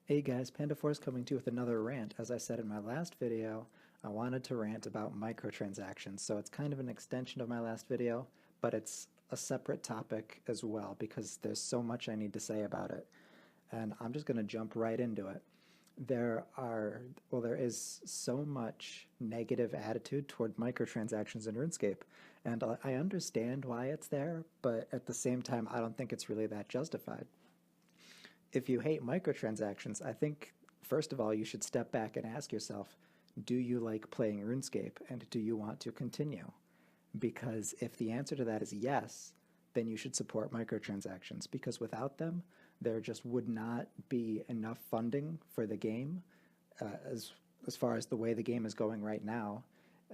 Hey guys, PandaForce coming to you with another rant. As I said in my last video, I wanted to rant about microtransactions, so it's kind of an extension of my last video, but it's a separate topic as well because there's so much I need to say about it. And I'm just going to jump right into it. There is so much negative attitude toward microtransactions in RuneScape, and I understand why it's there, but at the same time, I don't think it's really that justified. If you hate microtransactions, I think first of all you should step back and ask yourself, do you like playing RuneScape and do you want to continue? Because if the answer to that is yes, then you should support microtransactions because without them, there just would not be enough funding for the game as far as the way the game is going right now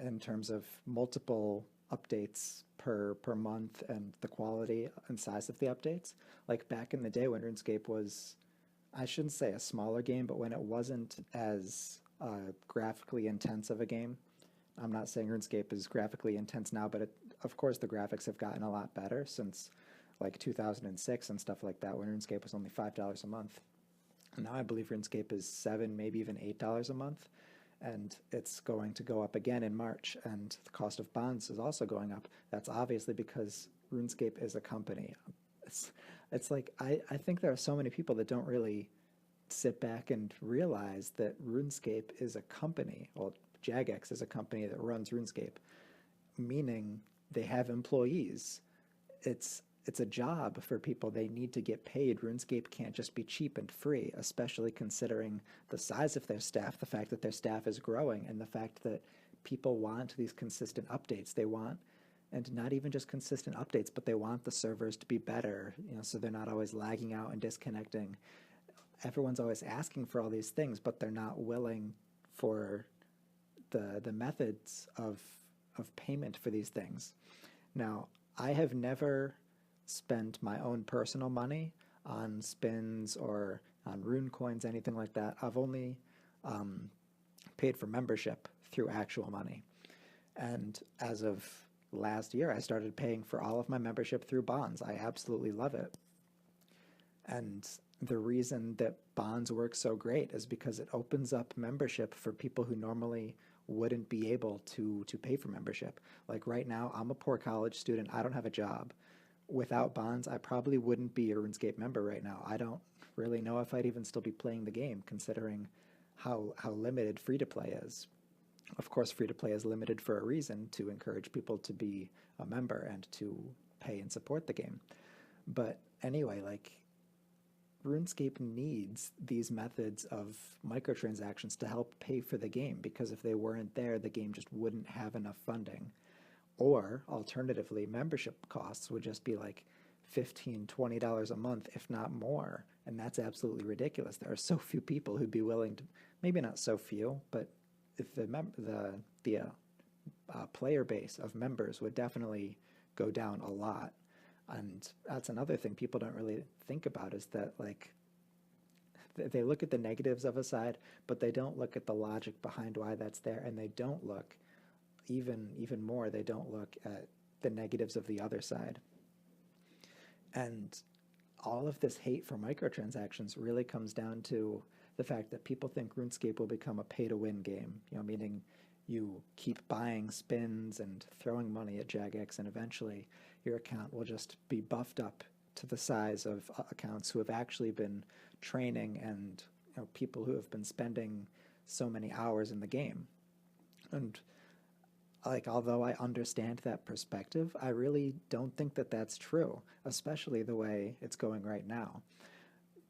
in terms of multiple updates per month and the quality and size of the updates. Like back in the day when RuneScape was, I shouldn't say a smaller game, but when it wasn't as graphically intense of a game. I'm not saying RuneScape is graphically intense now, but of course the graphics have gotten a lot better since like 2006 and stuff like that when RuneScape was only $5 a month. And now I believe RuneScape is 7, maybe even $8 a month, and it's going to go up again in March, and the cost of bonds is also going up. That's obviously because RuneScape is a company. It's like I think there are so many people that don't really sit back and realize that RuneScape is a company. Well, Jagex is a company that runs RuneScape, meaning they have employees. It's a job for people. They need to get paid. RuneScape can't just be cheap and free, especially considering the size of their staff, the fact that their staff is growing, and the fact that people want these consistent updates. They want, and not even just consistent updates, but they want the servers to be better, so they're not always lagging out and disconnecting. Everyone's always asking for all these things, but they're not willing for the methods of payment for these things. Now, I have never spent my own personal money on spins or on rune coins, anything like that. I've only paid for membership through actual money. And as of last year, I started paying for all of my membership through bonds. I absolutely love it. And the reason that bonds work so great is because it opens up membership for people who normally wouldn't be able to pay for membership. Like right now, I'm a poor college student. I don't have a job. Without bonds, I probably wouldn't be a RuneScape member right now. I don't really know if I'd even still be playing the game, considering how limited free-to-play is. Of course, free-to-play is limited for a reason, to encourage people to be a member and to pay and support the game. But anyway, like, RuneScape needs these methods of microtransactions to help pay for the game, because if they weren't there, the game just wouldn't have enough funding. Or alternatively, membership costs would just be like $15, $20 a month, if not more. And that's absolutely ridiculous. There are so few people who'd be willing to, maybe not so few, but if the player base of members would definitely go down a lot. And that's another thing people don't really think about, is that like they look at the negatives of a side, but they don't look at the logic behind why that's there, and they don't look even more, they don't look at the negatives of the other side. And all of this hate for microtransactions really comes down to the fact that people think RuneScape will become a pay-to-win game, meaning you keep buying spins and throwing money at Jagex, and eventually your account will just be buffed up to the size of accounts who have actually been training and people who have been spending so many hours in the game. And like, although I understand that perspective, I really don't think that that's true, especially the way it's going right now.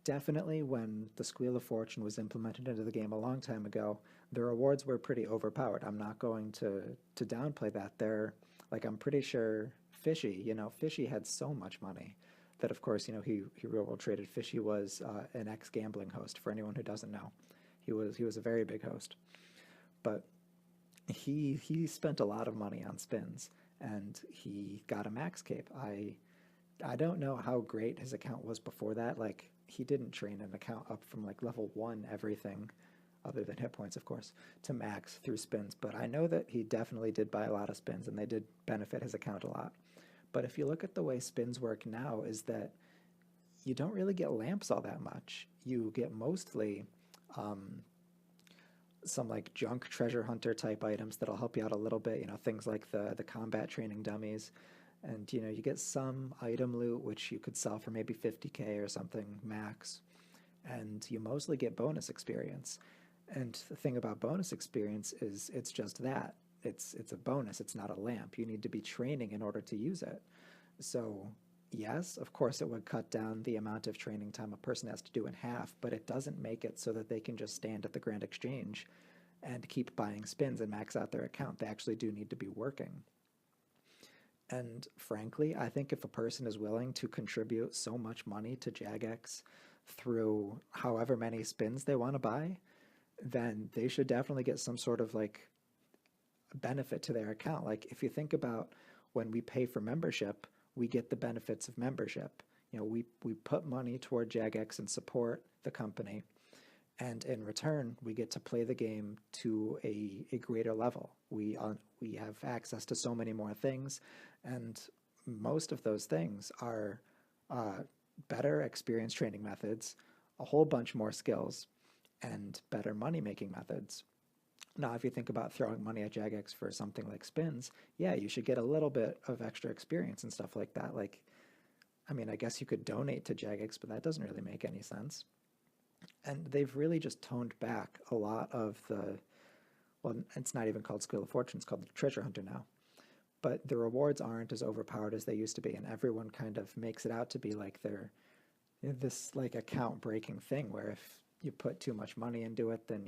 Definitely when the Squeal of Fortune was implemented into the game a long time ago, the rewards were pretty overpowered. I'm not going to downplay that. Like, I'm pretty sure Fishy had so much money that, of course, he real traded. Fishy was an ex-gambling host, for anyone who doesn't know. He was a very big host. But he spent a lot of money on spins, and he got a max cape. I don't know how great his account was before that. Like, he didn't train an account up from like level 1 everything, other than hit points, of course, to max through spins. But I know that he definitely did buy a lot of spins, and they did benefit his account a lot. But if you look at the way spins work now, is that you don't really get lamps all that much. you get mostly some like junk treasure hunter type items that'll help you out a little bit, things like the combat training dummies. And you get some item loot which you could sell for maybe 50K or something max. And you mostly get bonus experience. And the thing about bonus experience is it's just that. It's a bonus, it's not a lamp. You need to be training in order to use it. So yes, of course it would cut down the amount of training time a person has to do in half, but it doesn't make it so that they can just stand at the Grand Exchange and keep buying spins and max out their account. They actually do need to be working. And frankly, I think if a person is willing to contribute so much money to Jagex through however many spins they want to buy, then they should definitely get some sort of like benefit to their account. Like if you think about when we pay for membership, we get the benefits of membership. We put money toward Jagex and support the company, and in return, we get to play the game to a greater level. We have access to so many more things, and most of those things are better experience training methods, a whole bunch more skills, and better money-making methods. Now, if you think about throwing money at Jagex for something like spins, yeah, you should get a little bit of extra experience and stuff like that. Like, I mean, I guess you could donate to Jagex, but that doesn't really make any sense. And they've really just toned back a lot of well, it's not even called Skill of Fortune, it's called the Treasure Hunter now. But the rewards aren't as overpowered as they used to be, and everyone kind of makes it out to be like they're this like account breaking thing where if you put too much money into it, then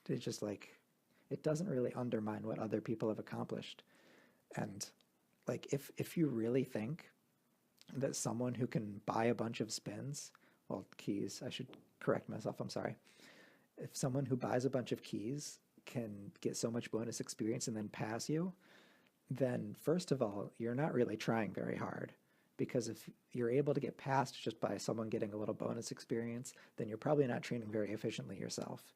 it's just like it doesn't really undermine what other people have accomplished. And like if you really think that someone who can buy a bunch of spins, well, keys, I should correct myself, I'm sorry. If someone who buys a bunch of keys can get so much bonus experience and then pass you, then first of all, you're not really trying very hard. Because if you're able to get past just by someone getting a little bonus experience, then you're probably not training very efficiently yourself.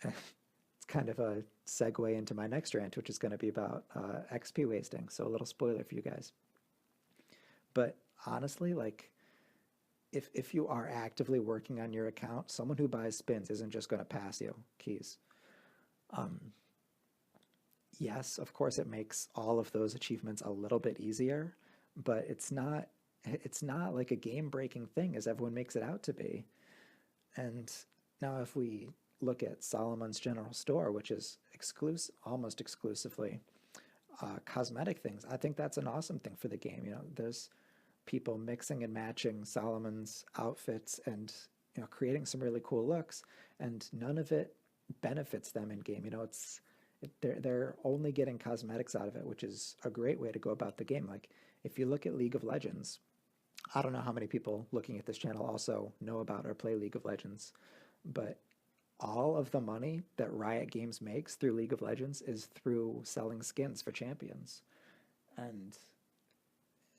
It's kind of a segue into my next rant, which is going to be about XP wasting. So a little spoiler for you guys. But honestly, like, if you are actively working on your account, someone who buys spins isn't just going to pass you keys. Yes, of course, it makes all of those achievements a little bit easier, but it's not like a game-breaking thing as everyone makes it out to be. And now if we look at Solomon's General Store, which is almost exclusively cosmetic things, I think that's an awesome thing for the game. There's people mixing and matching Solomon's outfits and creating some really cool looks, and none of it benefits them in game. They're only getting cosmetics out of it, which is a great way to go about the game. Like if you look at League of Legends, I don't know how many people looking at this channel also know about or play League of Legends, but all of the money that Riot Games makes through League of Legends is through selling skins for champions. And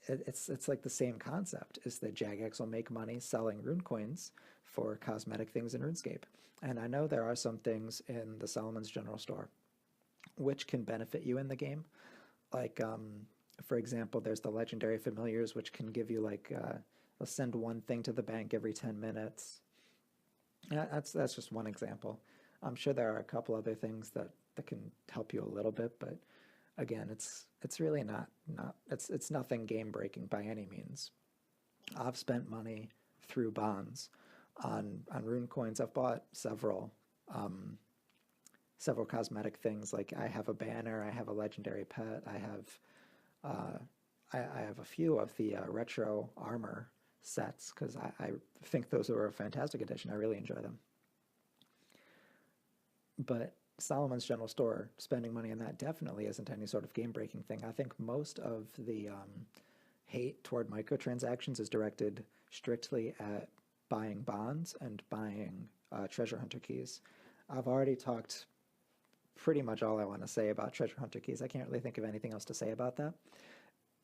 it's like the same concept, is that Jagex will make money selling rune coins for cosmetic things in Runescape. And I know there are some things in the Solomon's General Store which can benefit you in the game. Like, for example, there's the legendary familiars, which can give you like, they'll send one thing to the bank every 10 minutes. That's just one example. I'm sure there are a couple other things that can help you a little bit, but again, it's really it's nothing game breaking by any means. I've spent money through bonds on rune coins. I've bought several cosmetic things. Like I have a banner, I have a legendary pet, I have a few of the retro armor sets because I think those are a fantastic addition. I really enjoy them. But Solomon's General Store, spending money on that definitely isn't any sort of game-breaking thing. I think most of the hate toward microtransactions is directed strictly at buying bonds and buying treasure hunter keys. I've already talked pretty much all I want to say about treasure hunter keys. I can't really think of anything else to say about that.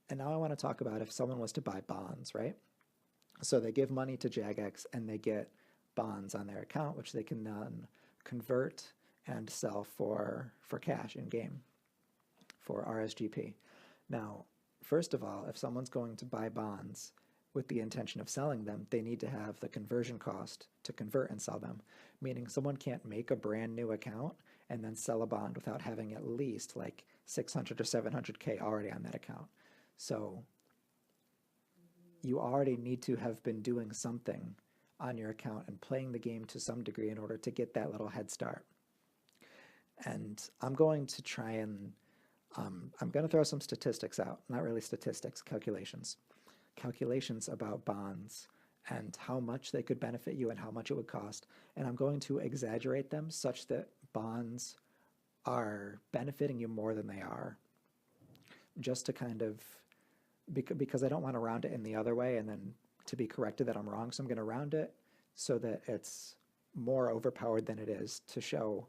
And now I want to talk about if someone was to buy bonds, right? So they give money to Jagex and they get bonds on their account, which they can then convert and sell for cash in game, for RSGP. Now, first of all, if someone's going to buy bonds, with the intention of selling them, they need to have the conversion cost to convert and sell them, meaning someone can't make a brand new account and then sell a bond without having at least like 600 or 700K already on that account. So you already need to have been doing something on your account and playing the game to some degree in order to get that little head start. And I'm going to try and I'm going to throw some statistics out, not really statistics, calculations about bonds and how much they could benefit you and how much it would cost. And I'm going to exaggerate them such that bonds are benefiting you more than they are, just to kind of, because I don't want to round it in the other way and then to be corrected that I'm wrong. So I'm going to round it so that it's more overpowered than it is, to show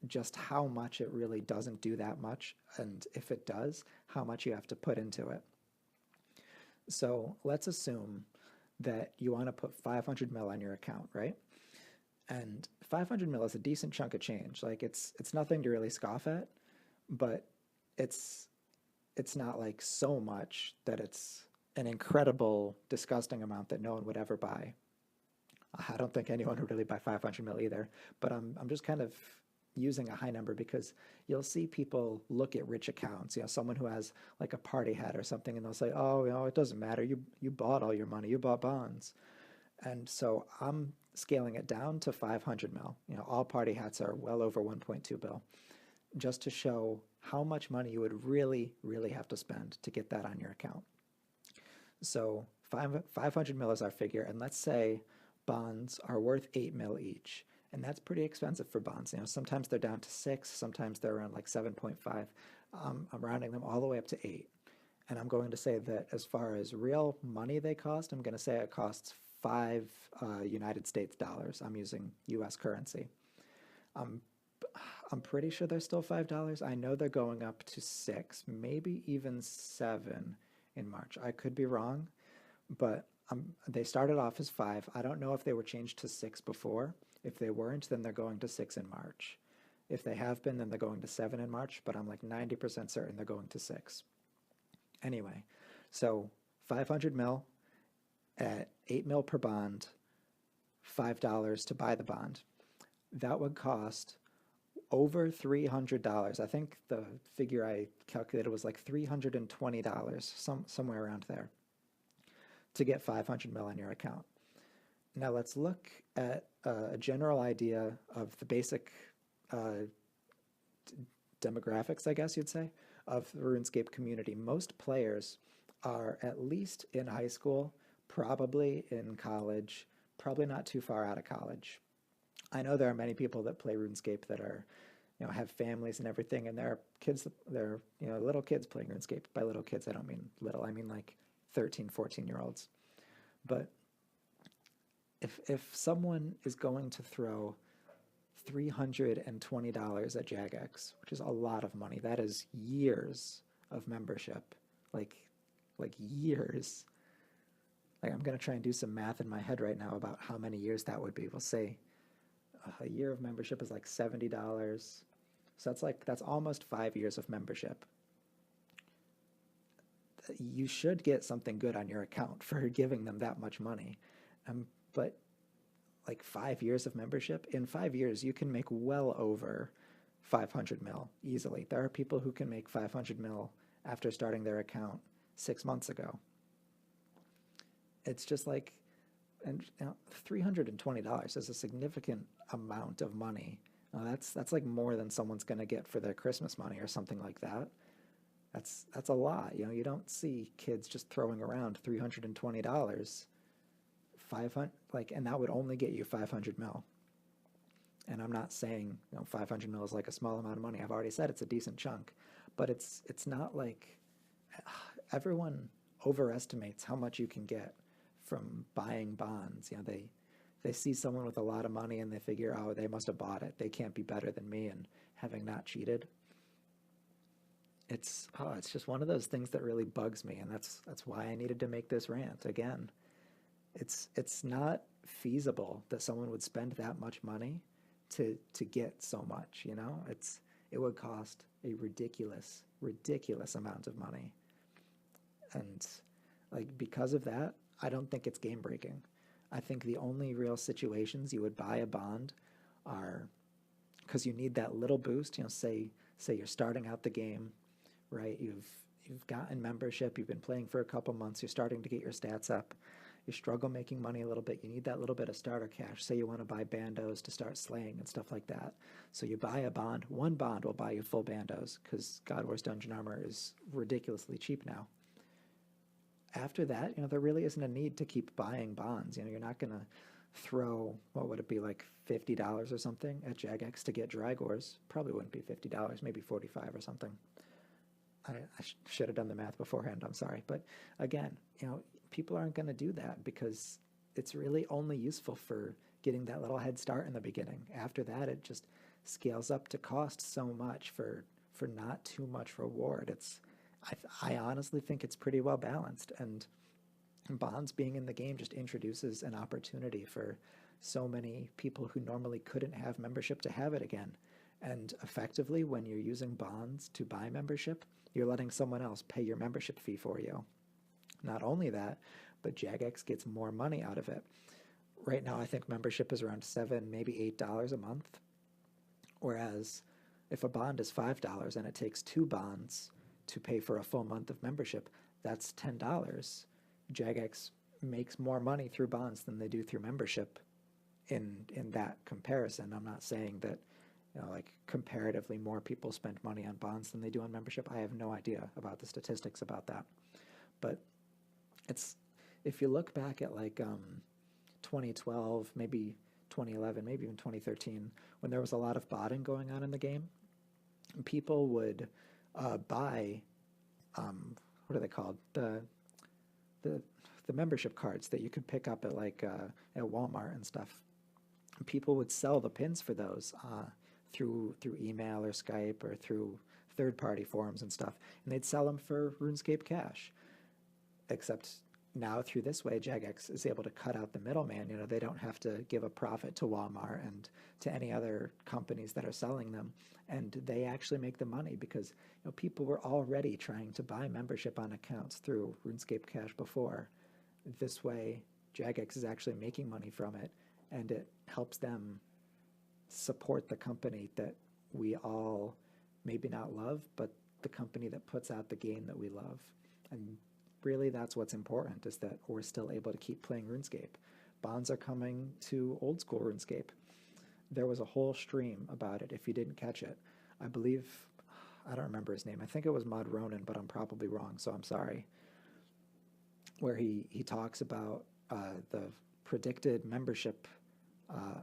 just how much it really doesn't do that much. And if it does, how much you have to put into it. So let's assume that you want to put 500 mil on your account, right? And 500 mil is a decent chunk of change. Like it's nothing to really scoff at, but it's not like so much that it's an incredible, disgusting amount that no one would ever buy. I don't think anyone would really buy 500 mil either, but I'm just kind of using a high number because you'll see people look at rich accounts, someone who has like a party hat or something, and they'll say, oh, it doesn't matter. You bought all your money. You bought bonds. And so I'm scaling it down to 500 mil. All party hats are well over 1.2 bill, just to show how much money you would really, really have to spend to get that on your account. So 500 mil is our figure. And let's say bonds are worth 8 mil each. And that's pretty expensive for bonds. Sometimes they're down to 6, sometimes they're around like 7.5. I'm rounding them all the way up to 8. And I'm going to say that as far as real money they cost, I'm going to say it costs 5 United States dollars. I'm using US currency. I'm pretty sure they're still $5. I know they're going up to 6, maybe even 7 in March. I could be wrong, but they started off as 5. I don't know if they were changed to 6 before. If they weren't, then they're going to 6 in March. If they have been, then they're going to 7 in March, but I'm like 90% certain they're going to 6. Anyway, so 500 mil at 8 mil per bond, $5 to buy the bond. That would cost over $300. I think the figure I calculated was like $320, somewhere around there, to get 500 mil on your account. Now let's look at a general idea of the basic demographics, I guess you'd say, of the RuneScape community. Most players are at least in high school, probably in college, probably not too far out of college. I know there are many people that play RuneScape that are, have families and everything, and there are kids, little kids playing RuneScape. By little kids, I don't mean little, I mean like 13, 14-year-olds. But if someone is going to throw $320 at Jagex, which is a lot of money, that is years of membership, like years. Like I'm going to try and do some math in my head right now about how many years that would be. We'll say a year of membership is like $70. So that's almost 5 years of membership. You should get something good on your account for giving them that much money. But like 5 years of membership, in 5 years, you can make well over 500 mil easily. There are people who can make 500 mil after starting their account 6 months ago. It's just like, and $320 is a significant amount of money. Now that's like more than someone's going to get for their Christmas money or something like that. That's a lot. You don't see kids just throwing around $320. 500, and that would only get you 500 mil. And I'm not saying 500 mil is like a small amount of money. I've already said it's a decent chunk, but it's not like everyone overestimates how much you can get from buying bonds. They see someone with a lot of money and they figure, oh, they must have bought it. They can't be better than me, and having not cheated. It's just one of those things that really bugs me, and that's why I needed to make this rant again. It's not feasible that someone would spend that much money to get so much. It would cost a ridiculous amount of money, and because of that, I don't think it's game breaking. I think the only real situations you would buy a bond are because you need that little boost. You know, say you're starting out the game, right? You've gotten membership, you've been playing for a couple months, you're starting to get your stats up, you struggle making money a little bit, you need that little bit of starter cash. Say you want to buy bandos to start slaying and stuff like that. So you buy a bond, one bond will buy you full bandos because God Wars Dungeon Armor is ridiculously cheap now. After that, you know, there really isn't a need to keep buying bonds. You know, you're not going to throw, what would it be, like $50 or something at Jagex to get Drygors. Probably wouldn't be $50, maybe 45 or something. I should have done the math beforehand, I'm sorry. But again, you know, people aren't going to do that because it's really only useful for getting that little head start in the beginning. After that, it just scales up to cost so much for not too much reward. I honestly think it's pretty well balanced, and bonds being in the game just introduces an opportunity for so many people who normally couldn't have membership to have it again. And effectively, when you're using bonds to buy membership, you're letting someone else pay your membership fee for you. Not only that, but Jagex gets more money out of it. Right now, I think membership is around $7, maybe $8 a month. Whereas if a bond is $5 and it takes 2 bonds to pay for a full month of membership, that's $10. Jagex makes more money through bonds than they do through membership in that comparison. I'm not saying that, you know, like comparatively more people spend money on bonds than they do on membership. I have no idea about the statistics about that. But it's, if you look back at like 2012, maybe 2011, maybe even 2013, when there was a lot of botting going on in the game, people would buy, what are they called? The membership cards that you could pick up at like at Walmart and stuff. People would sell the pins for those through email or Skype or through third-party forums and stuff, and they'd sell them for RuneScape cash. Except now through this way, Jagex is able to cut out the middleman. You know, they don't have to give a profit to Walmart and to any other companies that are selling them, and they actually make the money because, you know, people were already trying to buy membership on accounts through RuneScape Cash before. This way, Jagex is actually making money from it, and it helps them support the company that we all maybe not love, but the company that puts out the game that we love. And really, that's what's important, is that we're still able to keep playing RuneScape. Bonds are coming to old school RuneScape. There was a whole stream about it, if you didn't catch it. I believe, I don't remember his name. I think it was Mud Ronan, but I'm probably wrong, so I'm sorry. Where he talks about the predicted membership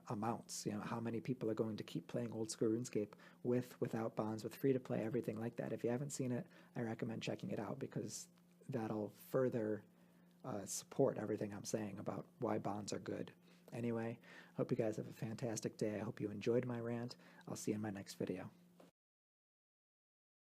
amounts, you know, how many people are going to keep playing old school RuneScape without bonds, with free to play, everything like that. If you haven't seen it, I recommend checking it out because that'll further support everything I'm saying about why bonds are good. Anyway, hope you guys have a fantastic day. I hope you enjoyed my rant. I'll see you in my next video.